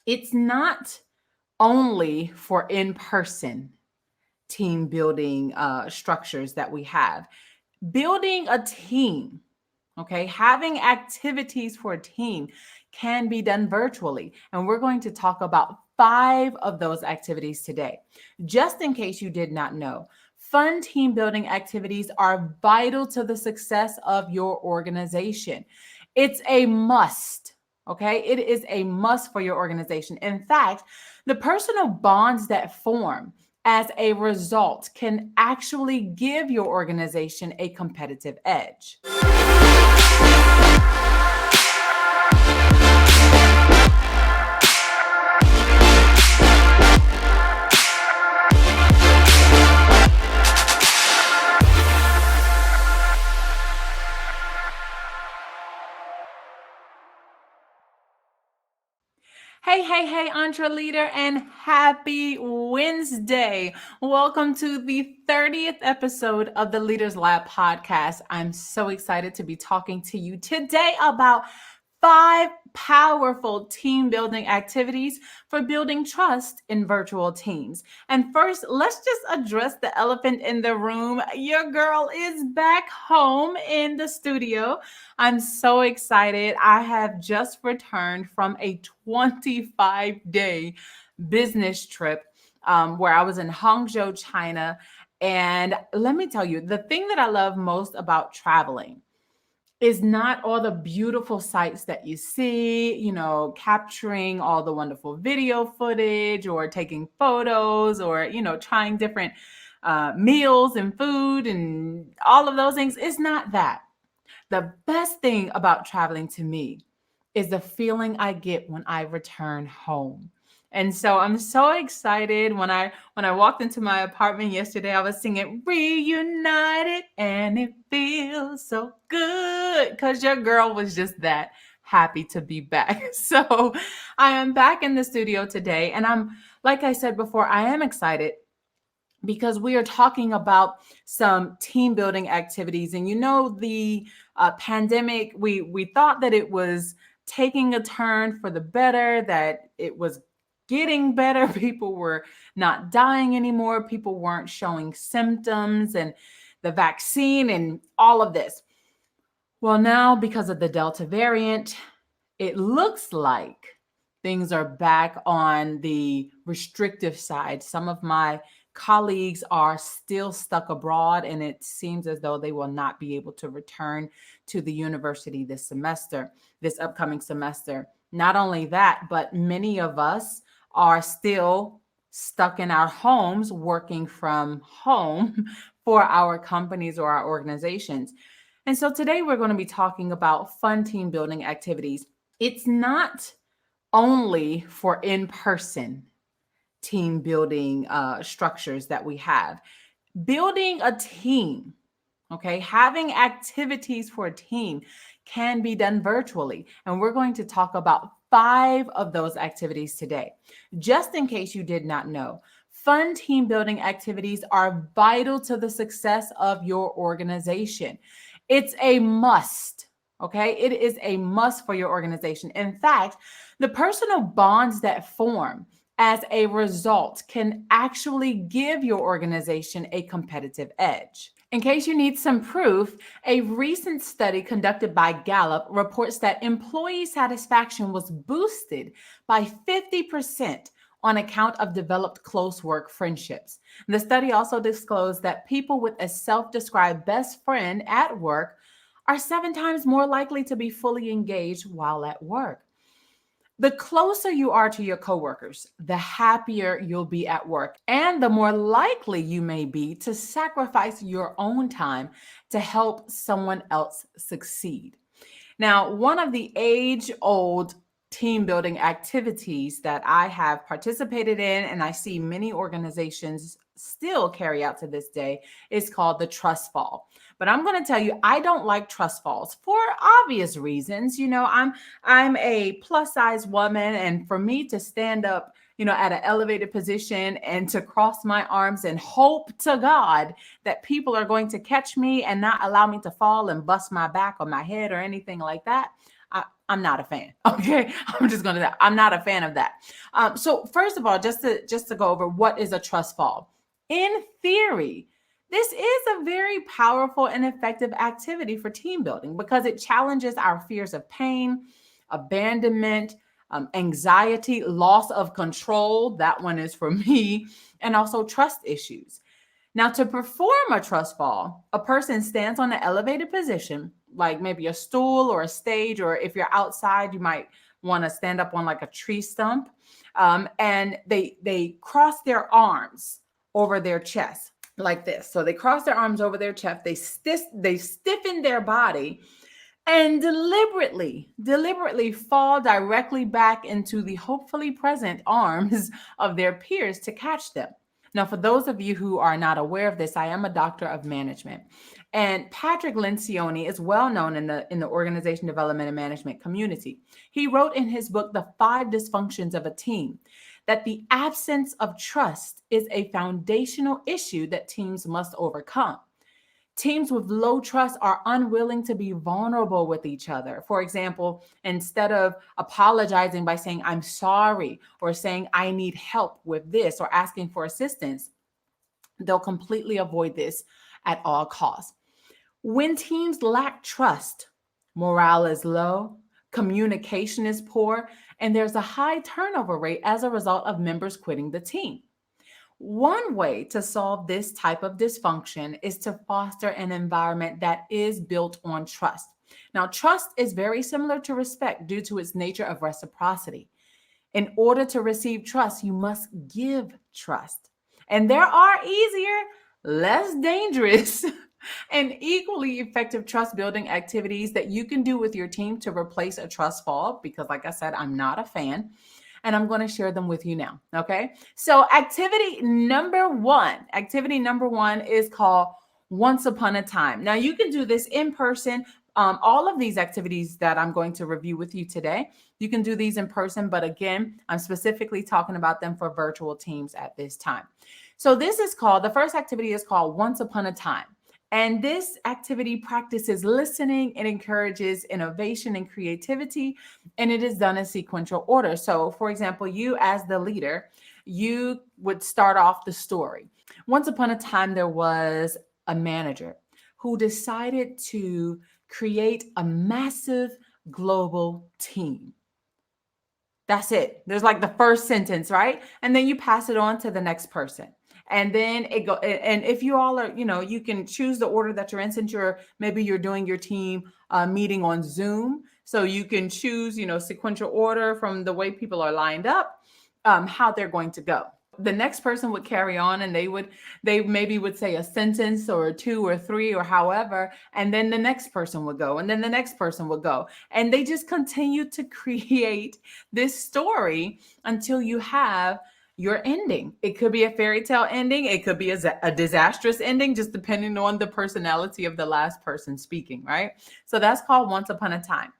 It's not only for in-person team building structures that we have. Building a team, okay, having activities for a team can be done virtually. And we're going to talk about 5 of those activities today. Just in case you did not know, fun team building activities are vital to the success of your organization. It's a must. Okay, it is a must for your organization. In fact, the personal bonds that form as a result can actually give your organization a competitive edge. Hey, hey, hey, entreleader, and happy Wednesday. Welcome to the 30th episode of the Leaders Lab podcast. I'm so excited to be talking to you today about 5 powerful team building activities for building trust in virtual teams. And first, let's just address the elephant in the room. Your girl is back home in the studio. I'm so excited. I have just returned from a 25-day business trip where I was in Hangzhou, China. And let me tell you, the thing that I love most about traveling is not all the beautiful sights that you see, capturing all the wonderful video footage or taking photos or, trying different meals and food and all of those things. It's not that. The best thing about traveling to me is the feeling I get when I return home. And so I'm so excited. When I walked into my apartment yesterday, I was singing Reunited and it feels so good because your girl was just that happy to be back. So I am back in the studio today, and like I said before, I am excited because we are talking about some team building activities. And the pandemic, we thought that it was taking a turn for the better, that it was getting better. People were not dying anymore. People weren't showing symptoms, and the vaccine and all of this. Well, now because of the Delta variant, it looks like things are back on the restrictive side. Some of my colleagues are still stuck abroad, and it seems as though they will not be able to return to the university this upcoming semester. Not only that, but many of us are still stuck in our homes, working from home for our companies or our organizations. And so today we're going to be talking about fun team building activities. It's not only for in-person team building structures that we have. Building a team, okay, having activities for a team can be done virtually. And we're going to talk about 5 of those activities today. Just in case you did not know, fun team building activities are vital to the success of your organization. It's a must. Okay, it is a must for your organization. In fact, the personal bonds that form as a result can actually give your organization a competitive edge. In case you need some proof, a recent study conducted by Gallup reports that employee satisfaction was boosted by 50% on account of developed close work friendships. The study also disclosed that people with a self-described best friend at work are 7 times more likely to be fully engaged while at work. The closer you are to your coworkers, the happier you'll be at work, and the more likely you may be to sacrifice your own time to help someone else succeed. Now, one of the age-old team building activities that I have participated in, and I see many organizations still carry out to this day, is called the trust fall. But I'm going to tell you, I don't like trust falls for obvious reasons. I'm a plus size woman, and for me to stand up, at an elevated position and to cross my arms and hope to God that people are going to catch me and not allow me to fall and bust my back or my head or anything like that, I'm not a fan. Okay. I'm just going to say, I'm not a fan of that. So first of all, just to go over what is a trust fall. In theory, this is a very powerful and effective activity for team building because it challenges our fears of pain, abandonment, anxiety, loss of control. That one is for me, and also trust issues. Now, to perform a trust fall, a person stands on an elevated position, like maybe a stool or a stage, or if you're outside, you might want to stand up on like a tree stump, and they cross their arms over their chest like this. So they cross their arms over their chest. They stiffen their body and deliberately fall directly back into the hopefully present arms of their peers to catch them. Now, for those of you who are not aware of this, I am a doctor of management. And Patrick Lencioni is well known in the organization development and management community. He wrote in his book, The 5 Dysfunctions of a Team, that the absence of trust is a foundational issue that teams must overcome. Teams with low trust are unwilling to be vulnerable with each other. For example, instead of apologizing by saying, I'm sorry, or saying, I need help with this, or asking for assistance, they'll completely avoid this at all costs. When teams lack trust, morale is low, communication is poor, and there's a high turnover rate as a result of members quitting the team. One way to solve this type of dysfunction is to foster an environment that is built on trust. Now, trust is very similar to respect due to its nature of reciprocity. In order to receive trust, you must give trust. And there are easier, less dangerous, and equally effective trust building activities that you can do with your team to replace a trust fall, because like I said, I'm not a fan. And I'm going to share them with you now. Okay. So activity number one is called Once Upon a Time. Now you can do this in person. All of these activities that I'm going to review with you today, you can do these in person. But again, I'm specifically talking about them for virtual teams at this time. So the first activity is called Once Upon a Time. And this activity practices listening. It encourages innovation and creativity, and it is done in sequential order. So, for example, you as the leader, you would start off the story. Once upon a time, there was a manager who decided to create a massive global team. That's it. There's like the first sentence, right? And then you pass it on to the next person. And then and if you all are, you can choose the order that you're in, since maybe you're doing your team meeting on Zoom. So you can choose, sequential order from the way people are lined up, how they're going to go. The next person would carry on, and they maybe would say a sentence or 2 or 3 or however, and then the next person would go, and then the next person would go. And they just continue to create this story until you have your ending. It could be a fairy tale ending. It could be a disastrous ending, just depending on the personality of the last person speaking, right? So that's called Once Upon a Time.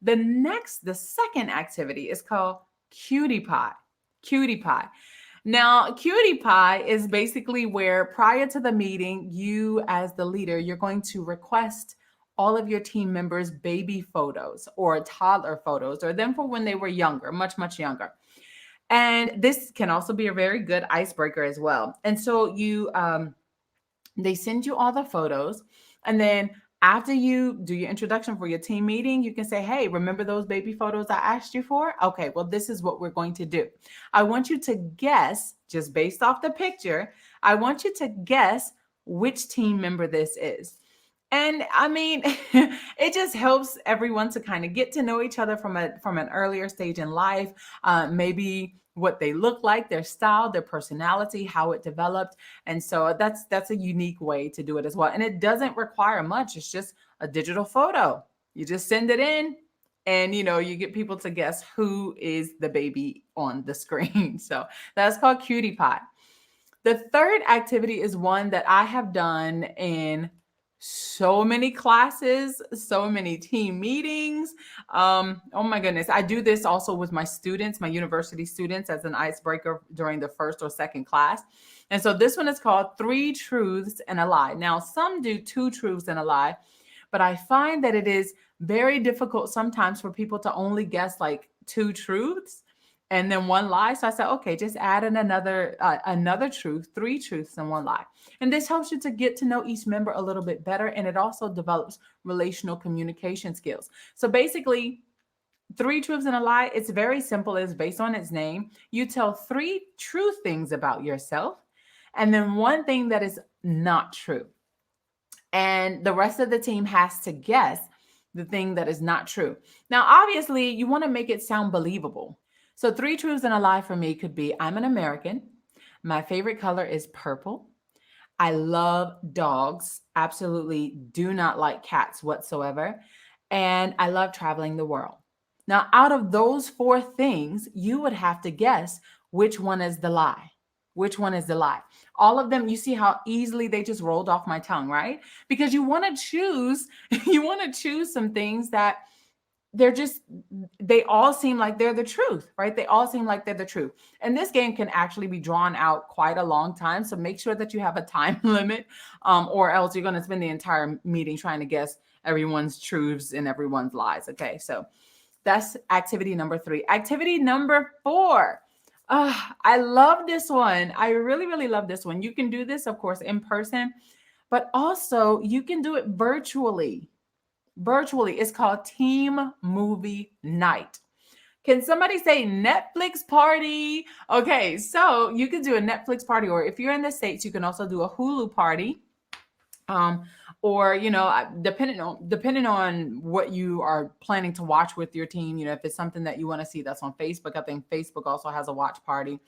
The second activity is called Cutie Pie. Cutie Pie. Now, Cutie Pie is basically where prior to the meeting, you as the leader, you're going to request all of your team members' baby photos or toddler photos, or them for when they were younger, much, much younger. And this can also be a very good icebreaker as well. And so they send you all the photos, and then after you do your introduction for your team meeting, you can say, hey, remember those baby photos I asked you for? Okay, well, this is what we're going to do. I want you to guess, just based off the picture, I want you to guess which team member this is. And I mean, it just helps everyone to kind of get to know each other from an earlier stage in life, maybe what they look like, their style, their personality, how it developed. And so that's a unique way to do it as well. And it doesn't require much. It's just a digital photo. You just send it in, and you get people to guess who is the baby on the screen. So that's called Cutie Pie. The third activity is one that I have done in so many classes, so many team meetings. Oh my goodness. I do this also with my students, my university students, as an icebreaker during the first or second class. And so this one is called 3 Truths and a Lie. Now, some do 2 truths and a lie, but I find that it is very difficult sometimes for people to only guess like two truths and then one lie. So I said, okay, just add in another truth, three truths and one lie. And this helps you to get to know each member a little bit better. And it also develops relational communication skills. So basically, three truths and a lie, it's very simple. It's based on its name. You tell three true things about yourself and then one thing that is not true. And the rest of the team has to guess the thing that is not true. Now, obviously, you want to make it sound believable. So, three truths and a lie for me could be I'm an American. My favorite color is purple. I love dogs. Absolutely do not like cats whatsoever. And I love traveling the world. Now, out of those four things, you would have to guess which one is the lie. Which one is the lie? All of them, you see how easily they just rolled off my tongue, right? Because you want to choose, you want to choose some things that they're just, they all seem like they're the truth, right? They all seem like they're the truth. And this game can actually be drawn out quite a long time. So make sure that you have a time limit, or else you're going to spend the entire meeting trying to guess everyone's truths and everyone's lies. Okay, so that's activity number 3. Activity number 4. I love this one. I really, really love this one. You can do this, of course, in person, but also you can do it virtually. Virtually, it's called Team Movie Night. Can somebody say Netflix party? Okay, so you can do a Netflix party, or if you're in the States, you can also do a Hulu party. Or, depending on what you are planning to watch with your team, if it's something that you want to see that's on Facebook, I think Facebook also has a watch party.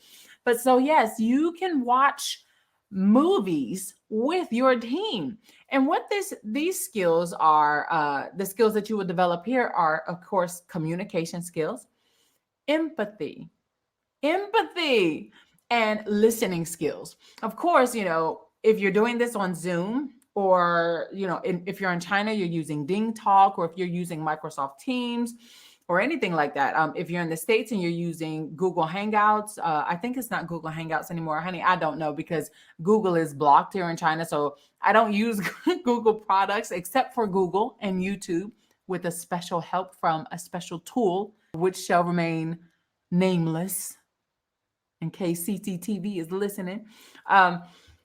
But so yes, you can watch movies with your team. And what these skills are, the skills that you will develop here are, of course, communication skills, empathy, and listening skills. Of course, if you're doing this on Zoom, or if you're in China, you're using Ding Talk, or if you're using Microsoft Teams or anything like that. If you're in the States and you're using Google Hangouts, I think it's not Google Hangouts anymore, honey. I don't know, because Google is blocked here in China. So I don't use Google products except for Google and YouTube, with a special help from a special tool, which shall remain nameless in case CCTV is listening.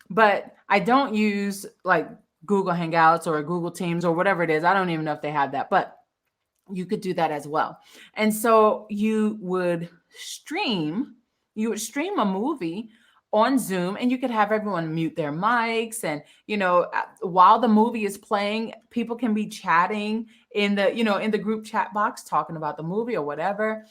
But I don't use like Google Hangouts or Google Teams or whatever it is. I don't even know if they have that, but you could do that as well. And so you would stream a movie on Zoom, and you could have everyone mute their mics. And, while the movie is playing, people can be chatting in the group chat box, talking about the movie or whatever,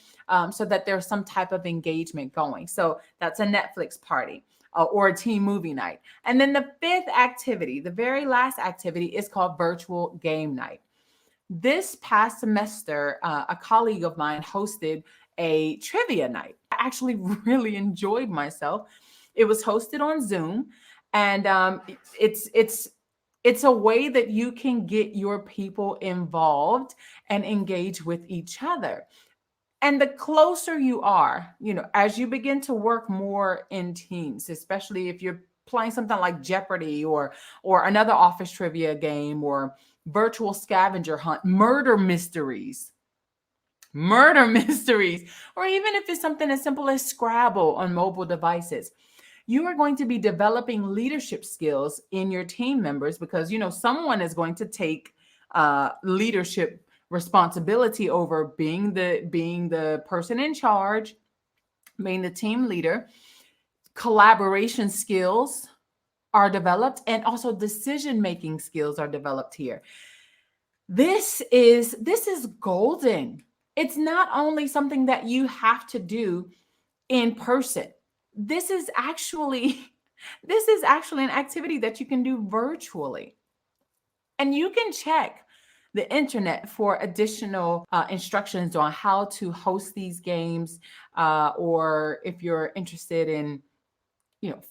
so that there's some type of engagement going. So that's a Netflix party. Or a team movie night. And then the 5th activity, the very last activity, is called virtual game night. This past semester, a colleague of mine hosted a trivia night. I actually really enjoyed myself. It was hosted on Zoom, and it's a way that you can get your people involved and engage with each other. And the closer you are, as you begin to work more in teams, especially if you're playing something like Jeopardy or another office trivia game, or virtual scavenger hunt, murder mysteries, or even if it's something as simple as Scrabble on mobile devices, you are going to be developing leadership skills in your team members, because, someone is going to take leadership responsibility over being the person in charge, being the team leader. Collaboration skills are developed, and also decision-making skills are developed here. This is golden. It's not only something that you have to do in person. This is actually an activity that you can do virtually. And you can check the internet for additional instructions on how to host these games, or if you're interested in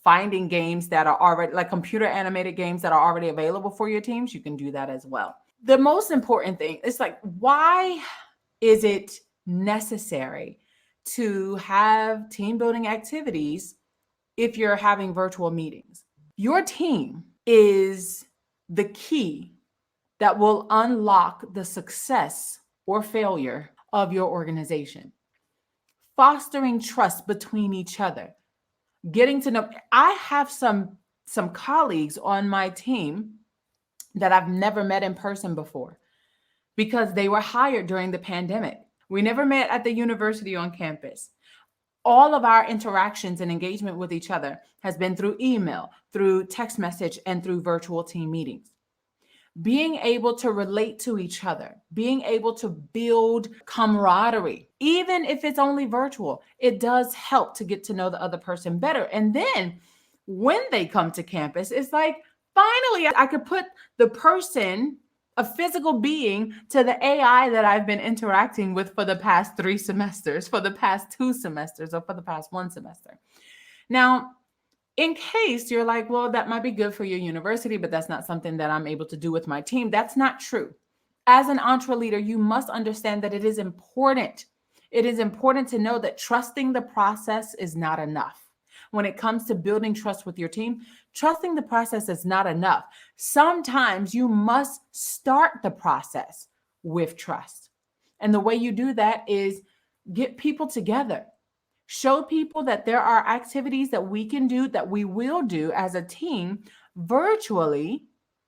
finding games that are already, like computer animated games that are already available for your teams, you can do that as well. The most important thing is, like, why is it necessary to have team building activities if you're having virtual meetings? Your team is the key that will unlock the success or failure of your organization. Fostering trust between each other. Getting to know. I have some colleagues on my team that I've never met in person before because they were hired during the pandemic. We never met at the university on campus. All of our interactions and engagement with each other has been through email, through text message, and through virtual team meetings. Being able to relate to each other, being able to build camaraderie, even if it's only virtual, it does help to get to know the other person better. And then when they come to campus, it's like, finally, I could put the person, a physical being, to the AI that I've been interacting with for the past 3 semesters, for the past 2 semesters, or for the past 1 semester. Now, in case you're like, well, that might be good for your university, but that's not something that I'm able to do with my team. That's not true. As an entreleader, you must understand that it is important. It is important to know that trusting the process is not enough. When it comes to building trust with your team, trusting the process is not enough. Sometimes you must start the process with trust. And the way you do that is get people together. Show people that there are activities that we can do, that we will do as a team virtually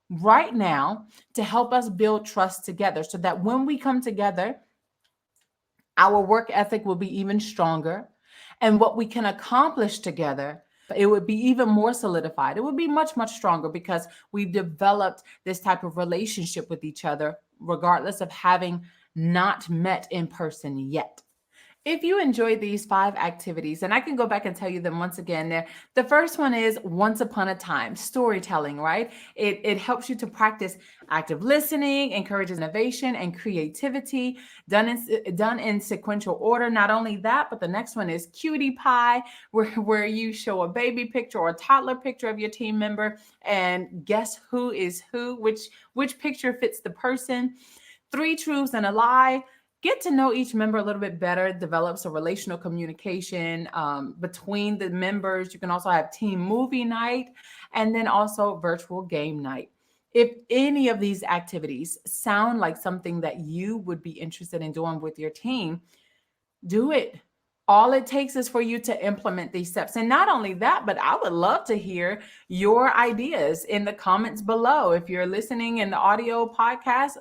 right now to help us build trust together, so that when we come together, our work ethic will be even stronger, and what we can accomplish together, it would be even more solidified. It would be much, much stronger because we've developed this type of relationship with each other, regardless of having not met in person yet. If you enjoyed these 5 activities, and I can go back and tell you them once again there. The first one is once upon a time, storytelling, right? It helps you to practice active listening, encourages innovation and creativity, done in sequential order. Not only that, but the next one is Cutie Pie, where you show a baby picture or a toddler picture of your team member and guess who is who, which picture fits the person. 3 truths and a lie. Get to know each member a little bit better, develops a relational communication between the members. You can also have team movie night and then also virtual game night. If any of these activities sound like something that you would be interested in doing with your team, do it. All it takes is for you to implement these steps. And not only that, but I would love to hear your ideas in the comments below. If you're listening in the audio podcast,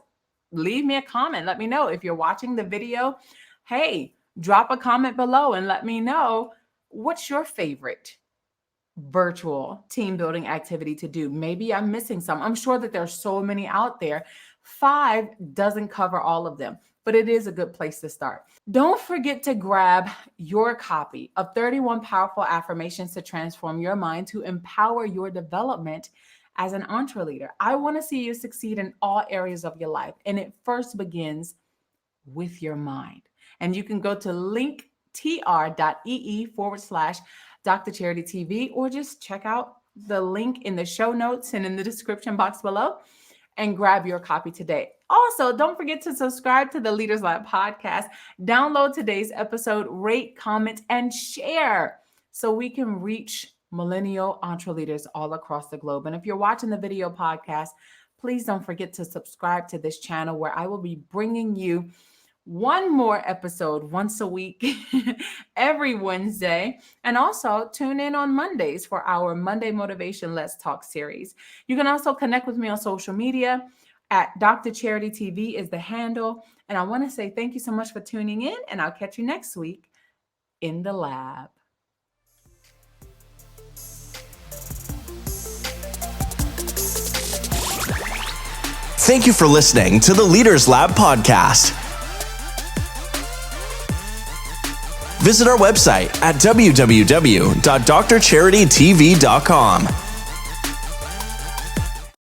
leave me a comment. Let me know. If you're watching the video, hey, drop a comment below and let me know what's your favorite virtual team building activity to do. Maybe I'm missing some. I'm sure that there's so many out there. 5 doesn't cover all of them, but it is a good place to start. Don't forget to grab your copy of 31 Powerful Affirmations to Transform Your Mind to empower your development as an entreleader. I want to see you succeed in all areas of your life. And it first begins with your mind. And you can go to linktr.ee/𝐷r.CharityTV or just check out the link in the show notes and in the description box below and grab your copy today. Also, don't forget to subscribe to the Leaders Lab podcast. Download today's episode, rate, comment, and share so we can reach millennial entreleaders all across the globe. And if you're watching the video podcast, please don't forget to subscribe to this channel where I will be bringing you one more episode once a week, every Wednesday. And also tune in on Mondays for our Monday Motivation Let's Talk series. You can also connect with me on social media at Dr. Charity TV is the handle. And I want to say thank you so much for tuning in, and I'll catch you next week in the lab. Thank you for listening to the Leaders Lab podcast. Visit our website at www.drcharitytv.com.